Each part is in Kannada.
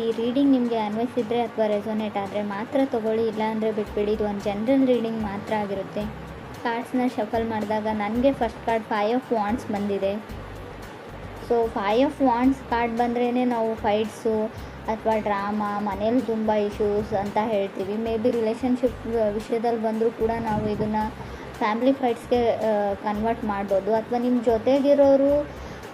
ಈ ರೀಡಿಂಗ್ ನಿಮಗೆ ಅನ್ವಯಿಸಿದರೆ ಅಥವಾ ರೆಸೊನೇಟ್ ಆದರೆ ಮಾತ್ರ ತೊಗೊಳ್ಳಿ, ಇಲ್ಲಾಂದರೆ ಬಿಟ್ಬಿಡಿ. ಇದು ಒಂದು ಜನರಲ್ ರೀಡಿಂಗ್ ಮಾತ್ರ ಆಗಿರುತ್ತೆ. ಕಾರ್ಡ್ಸ್ನ ಶಫಲ್ ಮಾಡಿದಾಗ ನನಗೆ ಫಸ್ಟ್ ಕಾರ್ಡ್ 5 ಆಫ್ ವಾಂಡ್ಸ್ ಬಂದಿದೆ. ಸೊ 5 ಆಫ್ ವಾಂಡ್ಸ್ ಕಾರ್ಡ್ ಬಂದ್ರೇ ನಾವು ಫೈಟ್ಸು ಅಥವಾ ಡ್ರಾಮಾ, ಮನೇಲಿ ತುಂಬ ಇಶ್ಯೂಸ್ ಅಂತ ಹೇಳ್ತೀವಿ. ಮೇ ಬಿ ರಿಲೇಷನ್ಶಿಪ್ ವಿಷಯದಲ್ಲಿ ಬಂದರೂ ಕೂಡ ನಾವು ಇದನ್ನು ಫ್ಯಾಮಿಲಿ ಫೈಟ್ಸ್ಗೆ ಕನ್ವರ್ಟ್ ಮಾಡ್ಬೋದು. ಅಥವಾ ನಿಮ್ಮ ಜೊತೆಗಿರೋರು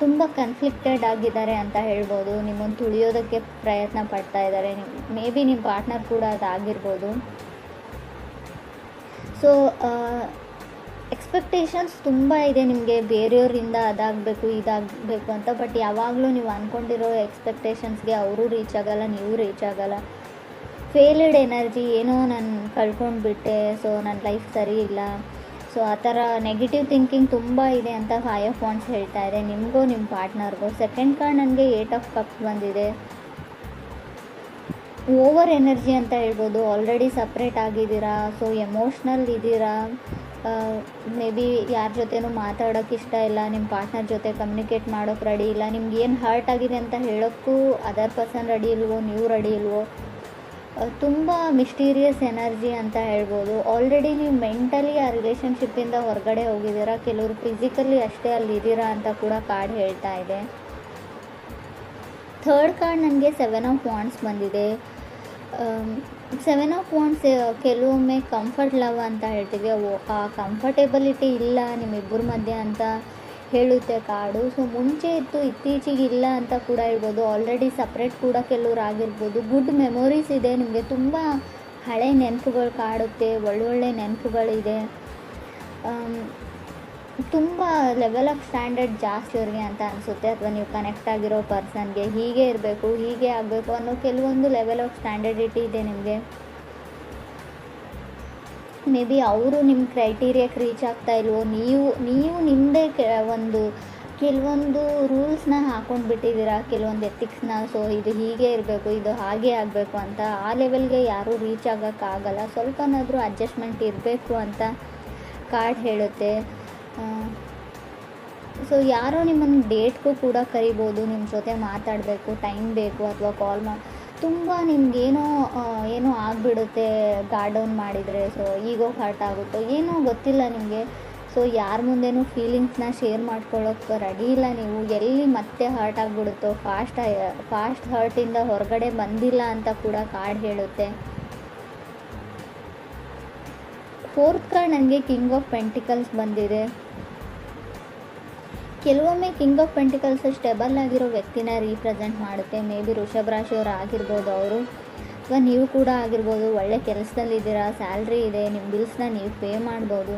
ತುಂಬ ಕನ್ಫ್ಲಿಕ್ಟೆಡ್ ಆಗಿದ್ದಾರೆ ಅಂತ ಹೇಳ್ಬೋದು. ನಿಮ್ಮನ್ನು ತುಳಿಯೋದಕ್ಕೆ ಪ್ರಯತ್ನ ಪಡ್ತಾ ಇದ್ದಾರೆ. ಮೇ ಬಿ ನಿಮ್ಮ ಪಾರ್ಟ್ನರ್ ಕೂಡ ಅದಾಗಿರ್ಬೋದು. ಸೊ ಎಕ್ಸ್ಪೆಕ್ಟೇಷನ್ಸ್ ತುಂಬ ಇದೆ ನಿಮಗೆ ಬೇರೆಯವರಿಂದ, ಅದಾಗಬೇಕು ಇದಾಗಬೇಕು ಅಂತ. ಬಟ್ ಯಾವಾಗಲೂ ನೀವು ಅಂದ್ಕೊಂಡಿರೋ ಎಕ್ಸ್ಪೆಕ್ಟೇಷನ್ಸ್ಗೆ ಅವರು ರೀಚ್ ಆಗೋಲ್ಲ, ನೀವು ರೀಚ್ ಆಗೋಲ್ಲ. ಫೇಲ್ಡ್ ಎನರ್ಜಿ, ಏನೋ ನಾನು ಕಳ್ಕೊಂಡ್ಬಿಟ್ಟೆ, ಸೊ ನನ್ನ ಲೈಫ್ ಸರಿ ಇಲ್ಲ, ಸೊ ಆ ಥರ ನೆಗೆಟಿವ್ ಥಿಂಕಿಂಗ್ ತುಂಬ ಇದೆ ಅಂತ 5 ಆಫ್ ವಾಂಡ್ಸ್ ಹೇಳ್ತಾ ಇದೆ ನಿಮಗೂ ನಿಮ್ಮ ಪಾರ್ಟ್ನರ್ಗೂ. ಸೆಕೆಂಡ್ ಕಾರ್ಡ್ ನನಗೆ 8 ಆಫ್ ಕಪ್ಸ್ ಬಂದಿದೆ. ಓವರ್ ಎನರ್ಜಿ ಅಂತ ಹೇಳ್ಬೋದು. ಆಲ್ರೆಡಿ ಸಪ್ರೇಟ್ ಆಗಿದ್ದೀರಾ, ಸೊ ಎಮೋಷ್ನಲ್ ಇದ್ದೀರಾ. ಮೇ ಬಿ ಯಾರ ಜೊತೆನೂ ಮಾತಾಡೋಕ್ಕೆ ಇಷ್ಟ ಇಲ್ಲ, ನಿಮ್ಮ ಪಾರ್ಟ್ನರ್ ಜೊತೆ ಕಮ್ಯುನಿಕೇಟ್ ಮಾಡೋಕ್ಕೆ ರೆಡಿ ಇಲ್ಲ. ನಿಮ್ಗೆ ಏನು ಹರ್ಟ್ ಆಗಿದೆ ಅಂತ ಹೇಳೋಕ್ಕೂ ಅದರ್ ಪರ್ಸನ್ ರೆಡಿ ಇಲ್ವೋ, ನೀವು ರೆಡಿ ಇಲ್ವೋ. ತುಂಬ ಮಿಸ್ಟೀರಿಯಸ್ ಎನರ್ಜಿ ಅಂತ ಹೇಳ್ಬೋದು. ಆಲ್ರೆಡಿ ನೀವು ಮೆಂಟಲಿ ಆ ರಿಲೇಷನ್ಶಿಪ್ಪಿಂದ ಹೊರಗಡೆ ಹೋಗಿದ್ದೀರಾ, ಕೆಲವರು ಫಿಸಿಕಲಿ ಅಷ್ಟೇ ಅಲ್ಲಿದ್ದೀರಾ ಅಂತ ಕೂಡ ಕಾರ್ಡ್ ಹೇಳ್ತಾ ಇದೆ. ಥರ್ಡ್ ಕಾರ್ಡ್ ನನಗೆ 7 ಆಫ್ ವಾಂಡ್ಸ್ ಬಂದಿದೆ. 7 ಆಫ್ ವಾಂಡ್ಸ್ ಕೆಲವೊಮ್ಮೆ ಕಂಫರ್ಟ್ ಲವ್ ಅಂತ ಹೇಳ್ತೀವಿ. ಆ ಕಂಫರ್ಟೇಬಲಿಟಿ ಇಲ್ಲ ನಿಮ್ಮಿಬ್ಬರ ಮಧ್ಯೆ ಅಂತ ಹೇಳುತ್ತೆ ಕಾರ್ಡು. ಸೊ ಮುಂಚೆ ಇತ್ತು, ಇತ್ತೀಚೆಗೆ ಇಲ್ಲ ಅಂತ ಕೂಡ ಹೇಳ್ಬೋದು. ಆಲ್ರೆಡಿ ಸಪ್ರೇಟ್ ಕೂಡ ಕೆಲವ್ರು ಆಗಿರ್ಬೋದು. ಗುಡ್ ಮೆಮೊರೀಸ್ ಇದೆ ನಿಮಗೆ, ತುಂಬ ಹಳೆ ನೆನಪುಗಳು ಕಾಡುತ್ತೆ, ಒಳ್ಳೊಳ್ಳೆ ನೆನಪುಗಳಿದೆ. ತುಂಬ ಲೆವೆಲ್ ಆಫ್ ಸ್ಟ್ಯಾಂಡರ್ಡ್ ಜಾಸ್ತಿ ಅವ್ರಿಗೆ ಅಂತ ಅನಿಸುತ್ತೆ. ಅಥವಾ ನೀವು ಕನೆಕ್ಟ್ ಆಗಿರೋ ಪರ್ಸನ್ಗೆ ಹೀಗೆ ಇರಬೇಕು, ಹೀಗೆ ಆಗಬೇಕು ಅನ್ನೋ ಕೆಲವೊಂದು ಲೆವೆಲ್ ಆಫ್ ಸ್ಟ್ಯಾಂಡರ್ಡಿಟಿ ಇದೆ ನಿಮಗೆ. ಮೇ ಬಿ ಅವರು ನಿಮ್ಮ ಕ್ರೈಟೀರಿಯಾಕ್ಕೆ ರೀಚ್ ಆಗ್ತಾ ಇಲ್ವೋ, ನೀವು ನಿಮ್ಮದೇ ಕೆಲವೊಂದು ರೂಲ್ಸ್ನ ಹಾಕ್ಕೊಂಡು ಬಿಟ್ಟಿದ್ದೀರಾ, ಕೆಲವೊಂದು ಎಥಿಕ್ಸ್ನ. ಸೊ ಇದು ಹೀಗೆ ಇರಬೇಕು, ಇದು ಹಾಗೆ ಆಗಬೇಕು ಅಂತ. ಆ ಲೆವೆಲ್ಗೆ ಯಾರೂ ರೀಚ್ ಆಗೋಕ್ಕಾಗಲ್ಲ. ಸ್ವಲ್ಪನಾದರೂ ಅಡ್ಜಸ್ಟ್ಮೆಂಟ್ ಇರಬೇಕು ಅಂತ ಕಾರ್ಡ್ ಹೇಳುತ್ತೆ. ಸೊ ಯಾರೋ ನಿಮ್ಮನ್ನು ಡೇಟ್ಗೂ ಕೂಡ ಕರಿಬೋದು, ನಿಮ್ಮ ಜೊತೆ ಮಾತಾಡಬೇಕು, ಟೈಮ್ ಬೇಕು, ಅಥವಾ ಕಾಲ್ ತುಂಬ ನಿಮಗೇನೋ ಆಗಿಬಿಡುತ್ತೆ ಗಾರ್ಡ್ ಡೌನ್ ಮಾಡಿದರೆ. ಸೊ ಈಗೋ ಹರ್ಟ್ ಆಗುತ್ತೋ ಏನೋ ಗೊತ್ತಿಲ್ಲ ನಿಮಗೆ. ಸೊ ಯಾರ ಮುಂದೆನೂ ಫೀಲಿಂಗ್ಸ್ನ ಶೇರ್ ಮಾಡ್ಕೊಳ್ಳೋಕ್ಕೆ ರೆಡಿ ಇಲ್ಲ ನೀವು. ಎಲ್ಲಿ ಮತ್ತೆ ಹರ್ಟ್ ಆಗಿಬಿಡುತ್ತೋ, ಫಾಸ್ಟ್ ಹರ್ಟಿಂದ ಹೊರಗಡೆ ಬಂದಿಲ್ಲ ಅಂತ ಕೂಡ ಕಾರ್ಡ್ ಹೇಳುತ್ತೆ. ಫೋರ್ತ್ ಕಾರ್ಡ್ ನನಗೆ ಕಿಂಗ್ ಆಫ್ ಪೆಂಟಿಕಲ್ಸ್ ಬಂದಿದೆ. ಕೆಲವೊಮ್ಮೆ ಕಿಂಗ್ ಆಫ್ ಪೆಂಟಿಕಲ್ಸ್ ಸ್ಟೆಬಲ್ ಆಗಿರೋ ವ್ಯಕ್ತಿನ ರೀಪ್ರೆಸೆಂಟ್ ಮಾಡುತ್ತೆ. ಮೇ ಬಿ ವೃಷಭ ರಾಶಿಯವರು ಆಗಿರ್ಬೋದು ಅವರು, ಅಥವಾ ನೀವು ಕೂಡ ಆಗಿರ್ಬೋದು. ಒಳ್ಳೆ ಕೆಲಸದಲ್ಲಿದ್ದೀರಾ, ಸ್ಯಾಲ್ರಿ ಇದೆ, ನಿಮ್ಮ ಬಿಲ್ಸ್ನ ನೀವು ಪೇ ಮಾಡ್ಬೋದು.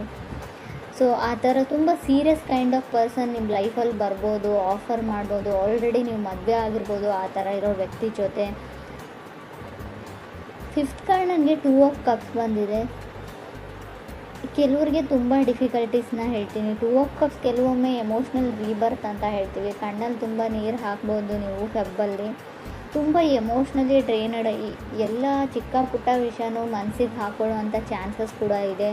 ಸೊ ಆ ಥರ ತುಂಬ ಸೀರಿಯಸ್ ಕೈಂಡ್ ಆಫ್ ಪರ್ಸನ್ ನಿಮ್ಮ ಲೈಫಲ್ಲಿ ಬರ್ಬೋದು, ಆಫರ್ ಮಾಡ್ಬೋದು. ಆಲ್ರೆಡಿ ನೀವು ಮದುವೆ ಆಗಿರ್ಬೋದು ಆ ಥರ ಇರೋ ವ್ಯಕ್ತಿ ಜೊತೆ. ಫಿಫ್ತ್ ಕಾರ್ಡ್ ನನಗೆ 2 ಆಫ್ ಕಪ್ಸ್ ಬಂದಿದೆ. ಕೆಲವರಿಗೆ ತುಂಬ ಡಿಫಿಕಲ್ಟೀಸ್ನ ಹೇಳ್ತೀನಿ. 2 ಆಫ್ ಕಪ್ಸ್ ಕೆಲವೊಮ್ಮೆ ಎಮೋಷ್ನಲ್ ರೀಬರ್ತ್ ಅಂತ ಹೇಳ್ತೀವಿ. ಕಣ್ಣಲ್ಲಿ ತುಂಬ ನೀರು ಹಾಕ್ಬೋದು ನೀವು ಫೆಬ್ಬಲ್ಲಿ. ತುಂಬ ಎಮೋಷ್ನಲಿ ಡ್ರೈನಡ್, ಎಲ್ಲ ಚಿಕ್ಕ ಪುಟ್ಟ ವಿಷಯನೂ ಮನಸ್ಸಿಗೆ ಹಾಕೊಳ್ಳುವಂಥ ಚಾನ್ಸಸ್ ಕೂಡ ಇದೆ.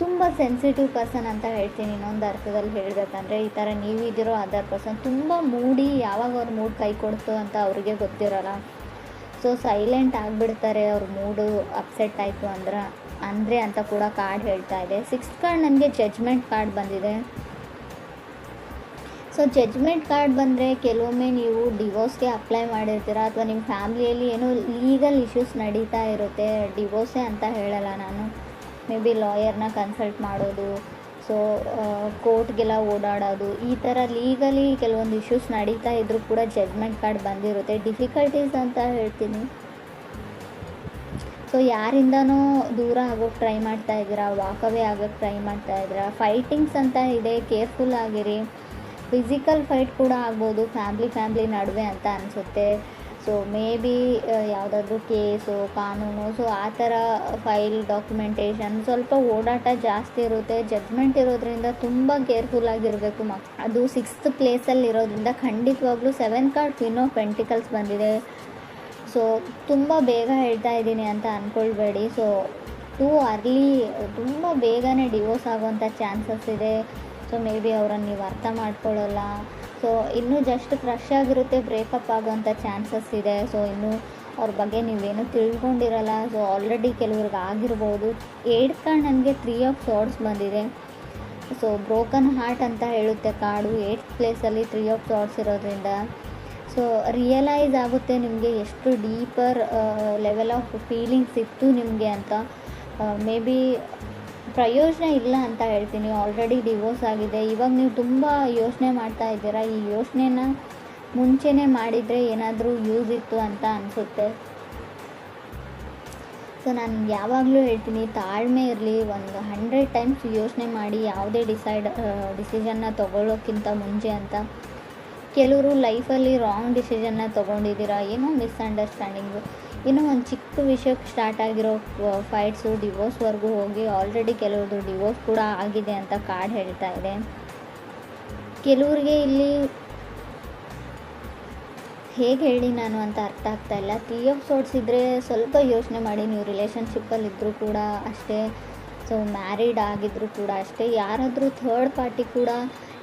ತುಂಬ ಸೆನ್ಸಿಟಿವ್ ಪರ್ಸನ್ ಅಂತ ಹೇಳ್ತೀನಿ ಇನ್ನೊಂದು ಅರ್ಥದಲ್ಲಿ ಹೇಳಬೇಕಂದ್ರೆ. ಈ ಥರ ನೀವಿದ್ದೀರೋ ಅದರ್ ಪರ್ಸನ್ ತುಂಬ ಮೂಡಿ, ಯಾವಾಗ ಅವ್ರ ಮೂಡ್ ಕೈ ಕೊಡ್ತು ಅಂತ ಅವ್ರಿಗೆ ಗೊತ್ತಿರೋಲ್ಲ. ಸೊ ಸೈಲೆಂಟ್ ಆಗಿಬಿಡ್ತಾರೆ ಅವ್ರ ಮೂಡು ಅಪ್ಸೆಟ್ ಆಯಿತು ಅಂದರೆ ಅಂತ ಕೂಡ ಕಾರ್ಡ್ ಹೇಳ್ತಾ ಇದೆ. 6th ಕಾರ್ಡ್ ನನಗೆ ಜಡ್ಜ್ಮೆಂಟ್ ಕಾರ್ಡ್ ಬಂದಿದೆ. ಸೊ ಜಡ್ಜ್ಮೆಂಟ್ ಕಾರ್ಡ್ ಬಂದರೆ ಕೆಲವೊಮ್ಮೆ ನೀವು ಡಿವೋರ್ಸ್ಗೆ ಅಪ್ಲೈ ಮಾಡಿರ್ತೀರ, ಅಥವಾ ನಿಮ್ಮ ಫ್ಯಾಮ್ಲಿಯಲ್ಲಿ ಏನೋ ಲೀಗಲ್ ಇಶ್ಯೂಸ್ ನಡೀತಾ ಇರುತ್ತೆ. ಡಿವೋರ್ಸೇ ಅಂತ ಹೇಳಲ್ಲ ನಾನು, ಮೇ ಬಿ ಲಾಯರ್ನ ಕನ್ಸಲ್ಟ್ ಮಾಡೋದು, ಸೊ ಕೋರ್ಟ್ಗೆಲ್ಲ ಓಡಾಡೋದು, ಈ ಥರ ಲೀಗಲಿ ಕೆಲವೊಂದು ಇಶ್ಯೂಸ್ ನಡೀತಾ ಇದ್ದರೂ ಕೂಡ ಜಡ್ಜ್ಮೆಂಟ್ ಕಾರ್ಡ್ ಬಂದಿರುತ್ತೆ. ಡಿಫಿಕಲ್ಟೀಸ್ ಅಂತ ಹೇಳ್ತೀನಿ. ಸೊ ಯಾರಿಂದನೋ ದೂರ ಆಗೋಕ್ಕೆ ಟ್ರೈ ಮಾಡ್ತಾ ಇದ್ದೀರಾ, ವಾಕವೇ ಆಗೋಕ್ಕೆ ಟ್ರೈ ಮಾಡ್ತಾ ಇದ್ದೀರಾ. ಫೈಟಿಂಗ್ಸ್ ಅಂತ ಇದೆ, ಕೇರ್ಫುಲ್ ಆಗಿರಿ. ಫಿಸಿಕಲ್ ಫೈಟ್ ಕೂಡ ಆಗ್ಬೋದು ಫ್ಯಾಮ್ಲಿ ನಡುವೆ ಅಂತ ಅನಿಸುತ್ತೆ. ಸೊ ಮೇ ಬಿ ಯಾವುದಾದ್ರೂ ಕೇಸು, ಕಾನೂನು, ಸೊ ಆ ಥರ ಫೈಲ್ ಡಾಕ್ಯುಮೆಂಟೇಷನ್ ಸ್ವಲ್ಪ ಓಡಾಟ ಜಾಸ್ತಿ ಇರುತ್ತೆ. ಜಡ್ಜ್ಮೆಂಟ್ ಇರೋದ್ರಿಂದ ತುಂಬ ಕೇರ್ಫುಲ್ ಆಗಿರಬೇಕು. ಅದು 6th ಪ್ಲೇಸಲ್ಲಿ ಇರೋದ್ರಿಂದ ಖಂಡಿತವಾಗ್ಲೂ 7th card queen of pentacles ಬಂದಿದೆ. ಸೊ ತುಂಬ ಬೇಗ ಹೇಳ್ತಾ ಇದ್ದೀನಿ ಅಂತ ಅಂದ್ಕೊಳ್ಬೇಡಿ. ಸೊ ಟೂ ಅರ್ಲಿ, ತುಂಬ ಬೇಗನೆ ಡಿವೋರ್ಸ್ ಆಗೋವಂಥ ಚಾನ್ಸಸ್ ಇದೆ. ಸೊ ಮೇ ಬಿ ಅವರನ್ನು ನೀವು ಅರ್ಥ ಮಾಡ್ಕೊಳ್ಳಲ್ಲ, ಸೊ ಇನ್ನೂ ಜಸ್ಟ್ ಕ್ರಶ್ ಆಗಿರುತ್ತೆ, ಬ್ರೇಕಪ್ ಆಗೋವಂಥ ಚಾನ್ಸಸ್ ಇದೆ. ಸೊ ಇನ್ನೂ ಅವ್ರ ಬಗ್ಗೆ ನೀವೇನು ತಿಳ್ಕೊಂಡಿರಲ್ಲ. ಸೊ ಆಲ್ರೆಡಿ ಕೆಲವ್ರಿಗೆ ಆಗಿರ್ಬೋದು. 8th ಕಾರ್ಡ್ ನನಗೆ 3 ಆಫ್ ಸಾರ್ಡ್ಸ್ ಬಂದಿದೆ. ಸೊ ಬ್ರೋಕನ್ ಹಾರ್ಟ್ ಅಂತ ಹೇಳುತ್ತೆ ಕಾರ್ಡು. 8th ಪ್ಲೇಸಲ್ಲಿ 3 ಆಫ್ ಸಾರ್ಡ್ಸ್ ಇರೋದ್ರಿಂದ ಸೊ ರಿಯಲೈಸ್ ಆಗುತ್ತೆ ನಿಮಗೆ ಎಷ್ಟು ಡೀಪರ್ ಲೆವೆಲ್ ಆಫ್ ಫೀಲಿಂಗ್ಸ್ ಇತ್ತು ನಿಮಗೆ ಅಂತ. ಮೇ ಬಿ ಪ್ರಯೋಜನ ಇಲ್ಲ ಅಂತ ಹೇಳ್ತೀನಿ. ಆಲ್ರೆಡಿ ಡಿವೋರ್ಸ್ ಆಗಿದೆ. ಇವಾಗ ನೀವು ತುಂಬ ಯೋಚನೆ ಮಾಡ್ತಾ ಇದ್ದೀರಾ. ಈ ಯೋಚನೆನ ಮುಂಚೆನೇ ಮಾಡಿದರೆ ಏನಾದರೂ ಯೂಸ್ ಇತ್ತು ಅಂತ ಅನಿಸುತ್ತೆ. ಸೊ ನಾನು ಯಾವಾಗಲೂ ಹೇಳ್ತೀನಿ, ತಾಳ್ಮೆ ಇರಲಿ. ಒಂದು 100 ಟೈಮ್ಸ್ ಯೋಚನೆ ಮಾಡಿ ಯಾವುದೇ ಡಿಸಿಷನ್ನ ತೊಗೊಳ್ಳೋಕ್ಕಿಂತ ಮುಂಚೆ ಅಂತ. ಕೆಲವರು ಲೈಫಲ್ಲಿ ರಾಂಗ್ ಡಿಸಿಷನ್ನ ತೊಗೊಂಡಿದ್ದೀರಾ, ಏನೋ ಮಿಸ್ಅಂಡರ್ಸ್ಟ್ಯಾಂಡಿಂಗು, ಏನೋ ಒಂದು ಚಿಕ್ಕ ವಿಷಯಕ್ಕೆ ಸ್ಟಾರ್ಟ್ ಆಗಿರೋ ಫೈಟ್ಸು ಡಿವೋರ್ಸ್ವರೆಗೂ ಹೋಗಿ ಆಲ್ರೆಡಿ ಕೆಲವ್ರದ್ದು ಡಿವೋರ್ಸ್ ಕೂಡ ಆಗಿದೆ ಅಂತ ಕಾರ್ಡ್ ಹೇಳ್ತಾ ಇದೆ. ಕೆಲವ್ರಿಗೆ ಇಲ್ಲಿ ಹೇಗೆ ಹೇಳಿ ನಾನು ಅಂತ ಅರ್ಥ ಆಗ್ತಾಯಿಲ್ಲ. 3 ಆಫ್ ಸಾರ್ಡ್ಸ್ ಇದ್ದರೆ ಸ್ವಲ್ಪ ಯೋಚನೆ ಮಾಡಿ. ನೀವು ರಿಲೇಷನ್ಶಿಪ್ಪಲ್ಲಿದ್ದರೂ ಕೂಡ ಅಷ್ಟೇ, ಸೊ ಮ್ಯಾರಿಡ್ ಆಗಿದ್ದರೂ ಕೂಡ ಅಷ್ಟೇ, ಯಾರಾದರೂ ಥರ್ಡ್ ಪಾರ್ಟಿ ಕೂಡ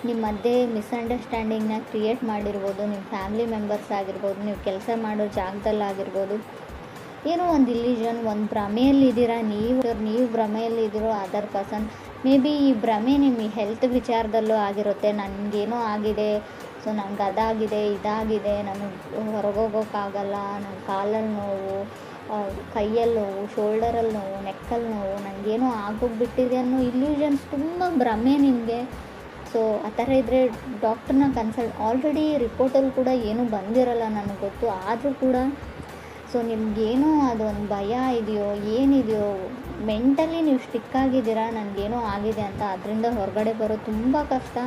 ನಿಮ್ಮ ಮಧ್ಯೆ ಮಿಸ್ಅಂಡರ್ಸ್ಟ್ಯಾಂಡಿಂಗ್ನ ಕ್ರಿಯೇಟ್ ಮಾಡಿರ್ಬೋದು. ನಿಮ್ಮ ಫ್ಯಾಮಿಲಿ ಮೆಂಬರ್ಸ್ ಆಗಿರ್ಬೋದು, ನೀವು ಕೆಲಸ ಮಾಡೋ ಜಾಗದಲ್ಲಾಗಿರ್ಬೋದು. ಏನೋ ಒಂದು ಇಲ್ಯೂಷನ್, ಒಂದು ಭ್ರಮೆಯಲ್ಲಿದ್ದೀರಾ ನೀವು ಭ್ರಮೆಯಲ್ಲಿದ್ದೀರೋ ಅದರ್ ಪರ್ಸನ್. ಮೇ ಬಿ ಈ ಭ್ರಮೆ ನಿಮ್ಮ ಹೆಲ್ತ್ ವಿಚಾರದಲ್ಲೂ ಆಗಿರುತ್ತೆ. ನನಗೇನೋ ಆಗಿದೆ, ಸೊ ನನಗೆ ಅದಾಗಿದೆ, ಇದಾಗಿದೆ, ನನಗೆ ಹೊರಗೋಗೋಕ್ಕಾಗಲ್ಲ, ನನ್ನ ಕಾಲಲ್ಲಿ ನೋವು, ಕೈಯಲ್ಲಿ ನೋವು, ಶೋಲ್ಡರಲ್ಲಿ ನೋವು, ನೆಕ್ಕಲ್ಲಿ ನೋವು, ನನಗೇನೋ ಆಗೋಗ್ಬಿಟ್ಟಿದೆ ಅನ್ನೋ ಇಲ್ಯೂಷನ್ಸ್ ತುಂಬ ಭ್ರಮೆ ನಿಮಗೆ. ಸೊ ಆ ಥರ ಇದ್ದರೆ ಡಾಕ್ಟ್ರನ್ನ ಕನ್ಸಲ್ಟ್. ಆಲ್ರೆಡಿ ರಿಪೋರ್ಟಲ್ಲಿ ಕೂಡ ಏನೂ ಬಂದಿರಲ್ಲ ನನಗೆ ಗೊತ್ತು. ಆದರೂ ಕೂಡ ಸೊ ನಿಮಗೇನೋ ಅದೊಂದು ಭಯ ಇದೆಯೋ ಏನಿದೆಯೋ, ಮೆಂಟಲಿ ನೀವು ಸ್ಟಿಕ್ ಆಗಿದ್ದೀರಾ ನನಗೇನೋ ಆಗಿದೆ ಅಂತ. ಅದರಿಂದ ಹೊರಗಡೆ ಬರೋದು ತುಂಬ ಕಷ್ಟ.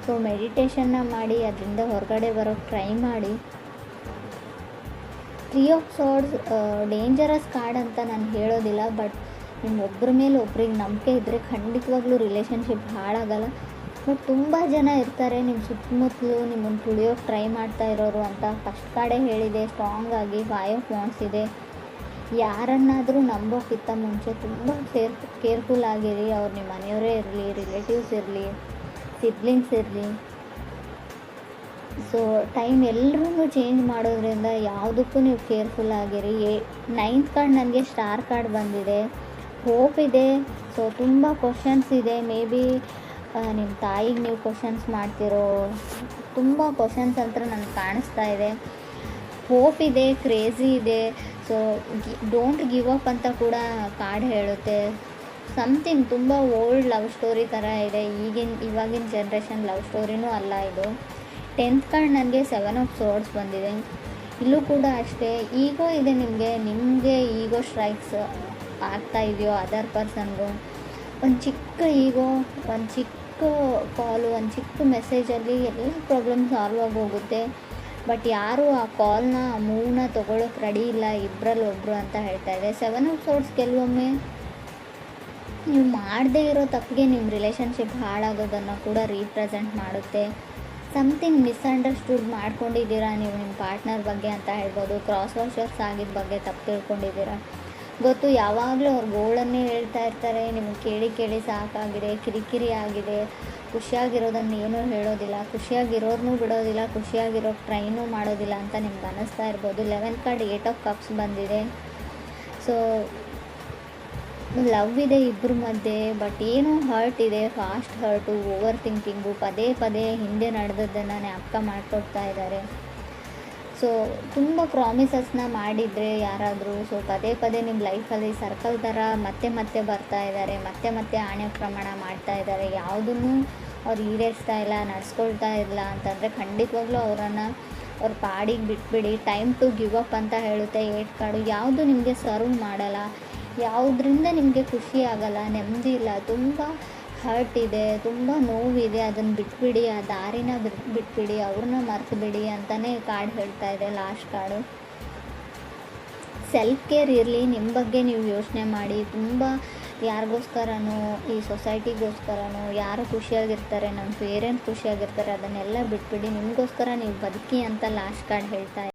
ಸೊ ಮೆಡಿಟೇಷನ್ನ ಮಾಡಿ ಅದರಿಂದ ಹೊರಗಡೆ ಬರೋಕ್ಕೆ ಟ್ರೈ ಮಾಡಿ. 3 ಆಫ್ ಸಾರ್ಡ್ಸ್ ಡೇಂಜರಸ್ ಕಾರ್ಡ್ ಅಂತ ನಾನು ಹೇಳೋದಿಲ್ಲ. ಬಟ್ ನಿಮ್ಮ ಒಬ್ಬರ ಮೇಲೆ ಒಬ್ರಿಗೆ ನಂಬಿಕೆ ಇದ್ದರೆ ಖಂಡಿತವಾಗ್ಲೂ ರಿಲೇಷನ್ಶಿಪ್ ಹಾಳಾಗಲ್ಲ. ಬಟ್ ತುಂಬ ಜನ ಇರ್ತಾರೆ ನಿಮ್ಮ ಸುತ್ತಮುತ್ತಲು ನಿಮ್ಮನ್ನು ತುಳಿಯೋಕ್ಕೆ ಟ್ರೈ ಮಾಡ್ತಾ ಇರೋರು ಅಂತ ಫಸ್ಟ್ ಕಾರ್ಡೇ ಹೇಳಿದೆ. ಸ್ಟ್ರಾಂಗ್ ಆಗಿ 5 ಆಫ್ ವಾಂಡ್ಸ್ ಇದೆ. ಯಾರನ್ನಾದರೂ ನಂಬೋಕ್ಕಿಂತ ಮುಂಚೆ ತುಂಬ ಕೇರ್ಫುಲ್ ಆಗಿರಿ. ಅವ್ರು ನಿಮ್ಮ ಮನೆಯವರೇ ಇರಲಿ, ರಿಲೇಟಿವ್ಸ್ ಇರಲಿ, ಸಿಬ್ಲಿಂಗ್ಸ್ ಇರಲಿ. ಸೊ ಟೈಮ್ ಎಲ್ಲರೂ ಚೇಂಜ್ ಮಾಡೋದ್ರಿಂದ ಯಾವುದಕ್ಕೂ ನೀವು ಕೇರ್ಫುಲ್ ಆಗಿರಿ. 9th ಕಾರ್ಡ್ ನನಗೆ ಸ್ಟಾರ್ ಕಾರ್ಡ್ ಬಂದಿದೆ. ಹೋಪ್ ಇದೆ. ಸೊ ತುಂಬ ಕ್ವಶನ್ಸ್ ಇದೆ. ಮೇ ಬಿ ನಿಮ್ಮ ತಾಯಿಗೆ ನೀವು ಕ್ವಶನ್ಸ್ ಮಾಡ್ತಿರೋ ತುಂಬ ಕ್ವಶನ್ಸ್ ಅಂತ ನನಗೆ ಕಾಣಿಸ್ತಾ ಇದೆ. ಹೋಪ್ ಇದೆ, ಕ್ರೇಜಿ ಇದೆ. ಸೊ ಡೋಂಟ್ ಗಿವ್ ಅಪ್ ಅಂತ ಕೂಡ ಕಾರ್ಡ್ ಹೇಳುತ್ತೆ. ಸಮಥಿಂಗ್ ತುಂಬ ಓಲ್ಡ್ ಲವ್ ಸ್ಟೋರಿ ಥರ ಇದೆ. ಇವಾಗಿನ ಜನ್ರೇಷನ್ ಲವ್ ಸ್ಟೋರಿನೂ ಅಲ್ಲ ಇದು. 10th ಕಾರ್ಡ್ ನನಗೆ 7 ಆಫ್ ಸಾರ್ಡ್ಸ್ ಬಂದಿದೆ. ಇಲ್ಲೂ ಕೂಡ ಅಷ್ಟೇ, ಈಗೋ ಇದೆ ನಿಮಗೆ ಈಗೋ ಸ್ಟ್ರೈಕ್ಸ್ ಆಗ್ತಾ ಇದೆಯೋ ಅದರ್ ಪರ್ಸನ್ಗೂ. ಒಂದು ಚಿಕ್ಕ ಈಗೋ, ಒಂದು ಚಿಕ್ಕ ಕಾಲು, ಒಂದು ಚಿಕ್ಕ ಮೆಸೇಜಲ್ಲಿ ಎಲ್ಲ ಪ್ರಾಬ್ಲಮ್ ಸಾಲ್ವ್ ಆಗಿ ಹೋಗುತ್ತೆ. ಬಟ್ ಯಾರೂ ಆ ಕಾಲ್ನ ಮೂವ್ನ ತೊಗೊಳಕ್ಕೆ ರೆಡಿ ಇಲ್ಲ, ಇಬ್ಬರಲ್ಲಿ ಒಬ್ಬರು ಅಂತ ಹೇಳ್ತಾ ಇದೆ. 7 ಆಫ್ ಸಾರ್ಡ್ಸ್ ಕೆಲವೊಮ್ಮೆ ನೀವು ಮಾಡದೇ ಇರೋ ತಪ್ಪಿಗೆ ನಿಮ್ಮ ರಿಲೇಷನ್ಶಿಪ್ ಹಾಳಾಗೋದನ್ನು ಕೂಡ ರೀಪ್ರೆಸೆಂಟ್ ಮಾಡುತ್ತೆ. ಸಮಥಿಂಗ್ ಮಿಸ್ಅಂಡರ್ಸ್ಟುಡ್ ಮಾಡ್ಕೊಂಡಿದ್ದೀರಾ ನೀವು ನಿಮ್ಮ ಪಾರ್ಟ್ನರ್ ಬಗ್ಗೆ ಅಂತ ಹೇಳ್ಬೋದು. ಕ್ರಾಸ್ ವಾಷರ್ಸ್ ಆಗಿದ್ದ ಬಗ್ಗೆ ತಪ್ಪು ತಿಳ್ಕೊಂಡಿದ್ದೀರಾ. ಗೊತ್ತು, ಯಾವಾಗಲೂ ಅವ್ರ ಗೋಳನ್ನೇ ಹೇಳ್ತಾ ಇರ್ತಾರೆ. ನಿಮಗೆ ಕೇಳಿ ಸಾಕಾಗಿದೆ, ಕಿರಿಕಿರಿ ಆಗಿದೆ. ಖುಷಿಯಾಗಿರೋದನ್ನು ಏನೂ ಹೇಳೋದಿಲ್ಲ, ಖುಷಿಯಾಗಿರೋರ್ನೂ ಬಿಡೋದಿಲ್ಲ, ಖುಷಿಯಾಗಿರೋಕ್ಕೆ ಟ್ರೈನೂ ಮಾಡೋದಿಲ್ಲ ಅಂತ ನಿಮ್ಗೆ ಅನ್ನಿಸ್ತಾ ಇರ್ಬೋದು. 11th ಕಾರ್ಡ್ 8 ಆಫ್ ಕಪ್ಸ್ ಬಂದಿದೆ. ಸೊ ಲವ್ ಇದೆ ಇಬ್ಬರ ಮಧ್ಯೆ, ಬಟ್ ಏನೋ ಹರ್ಟ್ ಇದೆ, ಫಾಸ್ಟ್ ಹರ್ಟು, ಓವರ್ ಥಿಂಕಿಂಗು, ಪದೇ ಹಿಂದೆ ನಡೆದದ್ದನ್ನು ಜ್ಞಾಪಕ ಮಾಡ್ಕೊಡ್ತಾ ಇದ್ದಾರೆ. ಸೊ ತುಂಬ ಪ್ರಾಮಿಸಸ್ನ ಮಾಡಿದರೆ ಯಾರಾದರೂ, ಸೊ ಪದೇ ನಿಮ್ಮ ಲೈಫಲ್ಲಿ ಸರ್ಕಲ್ ಥರ ಮತ್ತೆ ಬರ್ತಾ ಇದ್ದಾರೆ, ಮತ್ತೆ ಆಣೆ ಪ್ರಮಾಣ ಮಾಡ್ತಾ ಇದ್ದಾರೆ. ಯಾವುದನ್ನು ಅವ್ರು ಈಡೇರಿಸ್ತಾ ಇಲ್ಲ, ನಡೆಸ್ಕೊಳ್ತಾ ಇಲ್ಲ ಅಂತಂದರೆ ಖಂಡಿತವಾಗ್ಲೂ ಅವರನ್ನು ಅವ್ರ ಪಾಡಿಗೆ ಬಿಟ್ಬಿಡಿ. ಟೈಮ್ ಟು ಗಿವ್ ಅಪ್ ಅಂತ ಹೇಳುತ್ತೆ 8 ಕಾರ್ಡು. ಯಾವುದು ನಿಮಗೆ ಸರ್ವ್ ಮಾಡಲ್ಲ, ಯಾವುದರಿಂದ ನಿಮಗೆ ಖುಷಿ ಆಗಲ್ಲ, ನೆಮ್ಮದಿ ಇಲ್ಲ, ತುಂಬ ಹರ್ಟ್ ಇದೆ, ತುಂಬ ನೋವಿದೆ, ಅದನ್ನು ಬಿಟ್ಬಿಡಿ, ಆ ದಾರಿನ ಬಿಟ್ಬಿಡಿ, ಅವ್ರನ್ನ ಮರ್ತು ಬಿಡಿ ಅಂತಲೇ ಕಾರ್ಡ್ ಹೇಳ್ತಾ ಇದೆ ಲಾಸ್ಟ್ ಕಾರ್ಡು. ಸೆಲ್ಫ್ ಕೇರ್ ಇರಲಿ, ನಿಮ್ಮ ಬಗ್ಗೆ ನೀವು ಯೋಚನೆ ಮಾಡಿ. ತುಂಬ ಯಾರಿಗೋಸ್ಕರನೋ, ಈ ಸೊಸೈಟಿಗೋಸ್ಕರನೋ, ಯಾರು ಖುಷಿಯಾಗಿರ್ತಾರೆ, ನಮ್ಮ ಪೇರೆಂಟ್ಸ್ ಖುಷಿಯಾಗಿರ್ತಾರೆ, ಅದನ್ನೆಲ್ಲ ಬಿಟ್ಬಿಡಿ, ನಿಮಗೋಸ್ಕರ ನೀವು ಬದುಕಿ ಅಂತ ಲಾಸ್ಟ್ ಕಾರ್ಡ್ ಹೇಳ್ತಾ ಇದೆ.